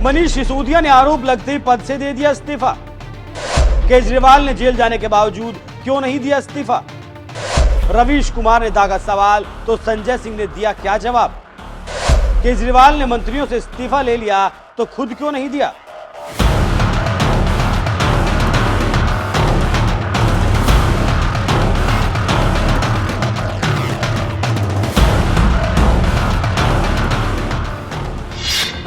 मनीष सिसोदिया ने आरोप लगते ही पद से दे दिया इस्तीफा। केजरीवाल ने जेल जाने के बावजूद क्यों नहीं दिया इस्तीफा? रवीश कुमार ने दागा सवाल तो संजय सिंह ने दिया क्या जवाब? केजरीवाल ने मंत्रियों से इस्तीफा ले लिया तो खुद क्यों नहीं दिया?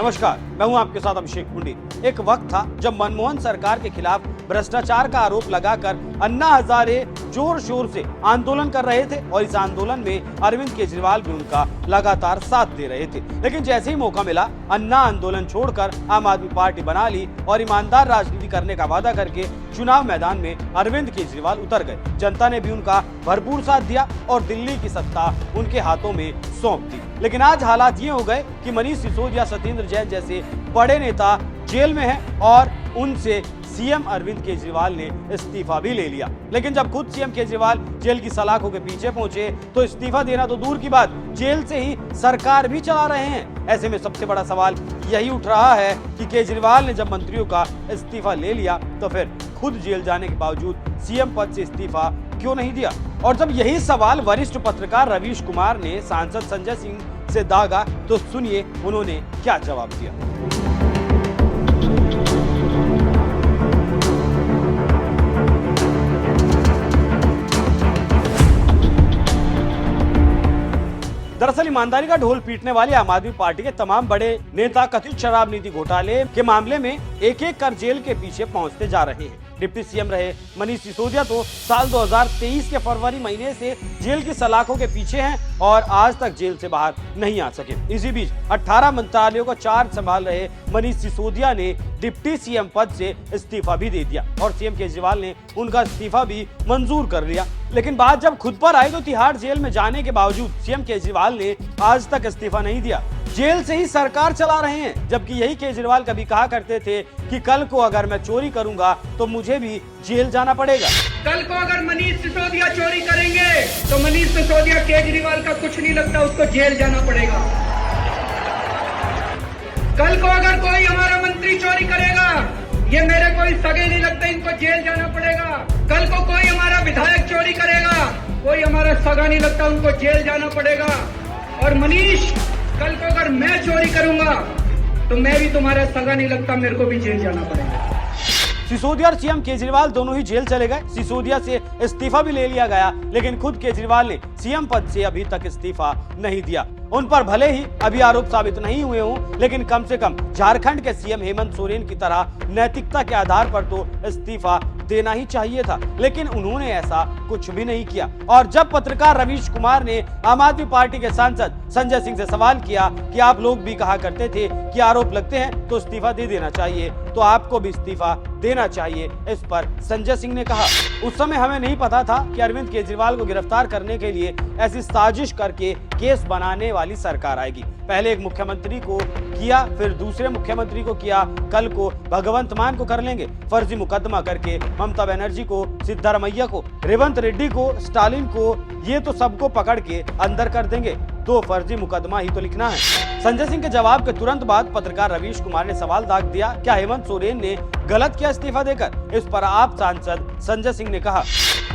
नमस्कार, मैं हूं आपके साथ अभिषेक कुंडी। एक वक्त था जब मनमोहन सरकार के खिलाफ भ्रष्टाचार का आरोप लगाकर अन्ना हजारे जोर शोर से आंदोलन कर रहे थे और इस आंदोलन में अरविंद केजरीवाल भी उनका लगातार साथ दे रहे थे। लेकिन जैसे ही मौका मिला, अन्ना आंदोलन छोड़कर आम आदमी पार्टी बना ली और ईमानदार राजनीति करने का वादा करके चुनाव मैदान में अरविंद केजरीवाल उतर गए। जनता ने भी उनका भरपूर साथ दिया और दिल्ली की सत्ता उनके हाथों में सौंप दी। लेकिन आज हालात ये हो गए कि मनीष सिसोदिया, सत्येंद्र जैन जैसे बड़े नेता जेल में हैं और उनसे सीएम अरविंद केजरीवाल ने इस्तीफा भी ले लिया। लेकिन जब खुद सीएम केजरीवाल जेल की सलाखों के पीछे पहुंचे तो इस्तीफा देना तो दूर की बात, जेल से ही सरकार भी चला रहे हैं। ऐसे में सबसे बड़ा सवाल यही उठ रहा है कि केजरीवाल ने जब मंत्रियों का इस्तीफा ले लिया तो फिर खुद जेल जाने के बावजूद सीएम पद से इस्तीफा क्यों नहीं दिया? और जब यही सवाल वरिष्ठ पत्रकार रवीश कुमार ने सांसद संजय सिंह से दागा तो सुनिए उन्होंने क्या जवाब दिया। दरअसल ईमानदारी का ढोल पीटने वाले आम आदमी पार्टी के तमाम बड़े नेता कथित शराब नीति घोटाले के मामले में एक एक कर जेल के पीछे पहुंचते जा रहे हैं। डिप्टी सीएम रहे मनीष सिसोदिया तो साल 2023 के फरवरी महीने से जेल की सलाखों के पीछे हैं और आज तक जेल से बाहर नहीं आ सके। इसी बीच 18 मंत्रालयों का चार्ज संभाल रहे मनीष सिसोदिया ने डिप्टी सीएम पद से इस्तीफा भी दे दिया और सीएम केजरीवाल ने उनका इस्तीफा भी मंजूर कर लिया। लेकिन बात जब खुद पर आई तो तिहाड़ जेल में जाने के बावजूद सीएम केजरीवाल ने आज तक इस्तीफा नहीं दिया। जेल से ही सरकार चला रहे हैं, जबकि यही केजरीवाल कभी कहा करते थे कि कल को अगर मैं चोरी करूंगा तो मुझे भी जेल जाना पड़ेगा। कल को अगर मनीष सिसोदिया चोरी करेंगे तो मनीष सिसोदिया केजरीवाल का कुछ नहीं लगता, उसको जेल जाना पड़ेगा। कल को अगर कोई हमारा मंत्री चोरी करेगा, ये मेरे कोई सगे नहीं लगते, इनको जेल जाना पड़ेगा। कल को कोई हमारा विधायक चोरी करेगा, कोई हमारा सगा नहीं लगता, उनको जेल जाना पड़ेगा। और मनीष, कल को अगर मैं चोरी करूंगा तो मैं भी तुम्हारा सगा नहीं लगता, मेरे को भी जेल जाना पड़ेगा। सिसोदिया और सीएम केजरीवाल दोनों ही जेल चले गए। सिसोदिया से इस्तीफा भी ले लिया गया, लेकिन खुद केजरीवाल ने सीएम पद से अभी तक इस्तीफा नहीं दिया। उन पर भले ही अभी आरोप साबित नहीं हुए हों, लेकिन कम से कम झारखंड के सीएम हेमंत सोरेन की तरह नैतिकता के आधार पर तो इस्तीफा देना ही चाहिए था, लेकिन उन्होंने ऐसा कुछ भी नहीं किया। और जब पत्रकार रवीश कुमार ने आम आदमी पार्टी के सांसद संजय सिंह से सवाल किया कि आप लोग भी कहा करते थे कि आरोप लगते हैं तो इस्तीफा दे देना चाहिए, तो आपको भी इस्तीफा देना चाहिए, इस पर संजय सिंह ने कहा, उस समय हमें नहीं पता था कि अरविंद केजरीवाल को गिरफ्तार करने के लिए ऐसी साजिश करके केस बनाने वाली सरकार आएगी। पहले एक मुख्यमंत्री को किया, फिर दूसरे मुख्यमंत्री को किया, कल को भगवंत मान को कर लेंगे। फर्जी मुकदमा करके ममता बनर्जी को, सिद्धारमैया को, रेवंत रेड्डी को, स्टालिन को, ये तो सबको पकड़ के अंदर कर देंगे। तो फर्जी मुकदमा ही तो लिखना है। संजय सिंह के जवाब के तुरंत बाद पत्रकार रवीश कुमार ने सवाल दाग दिया, क्या हेमंत सोरेन ने गलत किया इस्तीफा देकर? इस पर आप सांसद संजय सिंह ने कहा,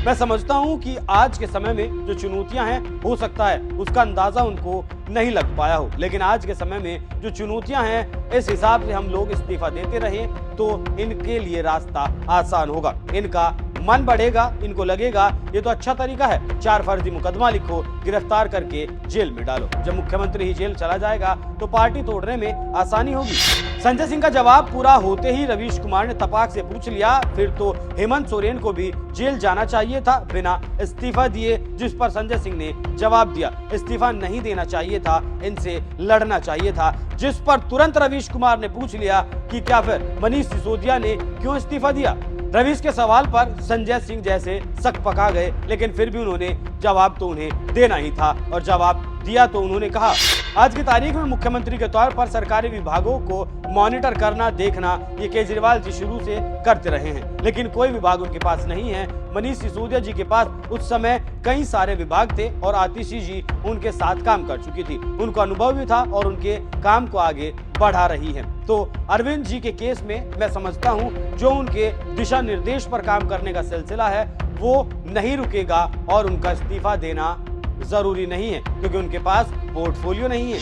मैं समझता हूं कि आज के समय में जो चुनौतियां हैं, हो सकता है उसका अंदाजा उनको नहीं लग पाया हो, लेकिन आज के समय में जो चुनौतियां हैं, इस हिसाब से हम लोग इस्तीफा देते रहे तो इनके लिए रास्ता आसान होगा, इनका मन बढ़ेगा, इनको लगेगा ये तो अच्छा तरीका है, 4 फर्जी मुकदमा लिखो, गिरफ्तार करके जेल में डालो। जब मुख्यमंत्री ही जेल चला जाएगा तो पार्टी तोड़ने में आसानी होगी। संजय सिंह का जवाब पूरा होते ही रवीश कुमार ने तपाक से पूछ लिया, फिर तो हेमंत सोरेन को भी जेल जाना चाहिए था बिना इस्तीफा दिए, जिस पर संजय सिंह ने जवाब दिया, इस्तीफा नहीं देना चाहिए था, इनसे लड़ना चाहिए था। जिस पर तुरंत रवीश कुमार ने पूछ लिया कि क्या फिर मनीष सिसोदिया ने क्यों इस्तीफा दिया? रवीश के सवाल पर संजय सिंह जैसे सक पका गए, लेकिन फिर भी उन्होंने जवाब तो उन्हें देना ही था और जवाब दिया तो उन्होंने कहा, आज की तारीख में मुख्यमंत्री के तौर पर सरकारी विभागों को मॉनिटर करना, देखना ये केजरीवाल जी शुरू से करते रहे हैं, लेकिन कोई विभाग उनके पास नहीं है। मनीष सिसोदिया जी के पास उस समय कई सारे विभाग थे और आतिशी जी उनके साथ काम कर चुकी थी, उनको अनुभव भी था और उनके काम को आगे बढ़ा रही है। तो अरविंद जी के केस में मैं समझता हूं जो उनके दिशा निर्देश पर काम करने का सिलसिला है वो नहीं रुकेगा और उनका इस्तीफा देना जरूरी नहीं है, क्योंकि उनके पास पोर्टफोलियो नहीं है।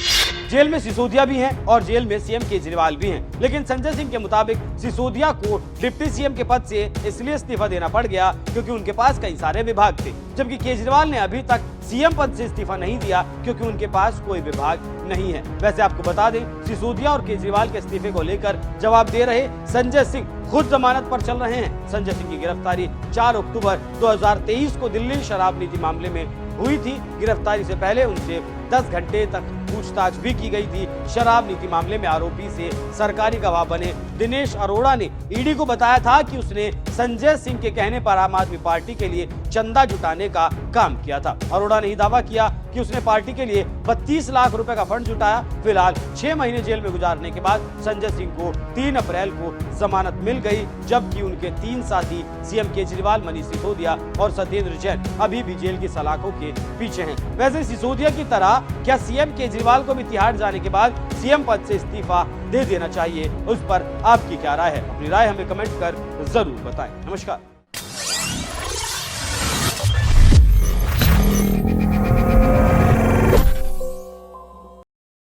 जेल में सिसोदिया भी हैं और जेल में सीएम केजरीवाल भी हैं, लेकिन संजय सिंह के मुताबिक सिसोदिया को डिप्टी सीएम के पद से इसलिए इस्तीफा देना पड़ गया क्योंकि उनके पास कई सारे विभाग थे, जबकि केजरीवाल ने अभी तक सीएम पद से इस्तीफा नहीं दिया क्योंकि उनके पास कोई विभाग नहीं है। वैसे आपको बता दें, सिसोदिया और केजरीवाल के इस्तीफे को लेकर जवाब दे रहे संजय सिंह खुद जमानत पर चल रहे हैं। संजय सिंह की गिरफ्तारी 4 अक्टूबर 2023 को दिल्ली शराब नीति मामले में हुई थी। गिरफ्तारी से पहले उनसे 10 घंटे तक पूछताछ भी की गई थी। शराब नीति मामले में आरोपी से सरकारी गवाह बने दिनेश अरोड़ा ने ईडी को बताया था कि उसने संजय सिंह के कहने पर आम आदमी पार्टी के लिए चंदा जुटाने का काम किया था। अरोड़ा ने ही दावा किया कि उसने पार्टी के लिए 32 लाख रुपए का फंड जुटाया। फिलहाल 6 महीने जेल में गुजारने के बाद संजय सिंह को 3 अप्रैल को जमानत मिल गई, जबकि उनके 3 साथी सीएम केजरीवाल, मनीष सिसोदिया और सत्येंद्र जैन अभी भी जेल की सलाखों के पीछे हैं। वैसे सिसोदिया की तरह क्या सीएम केजरीवाल को भी तिहाड़ जाने के बाद सीएम पद से इस्तीफा दे देना चाहिए? उस पर आपकी क्या राय है? अपनी राय हमें कमेंट कर जरूर बताएं। नमस्कार।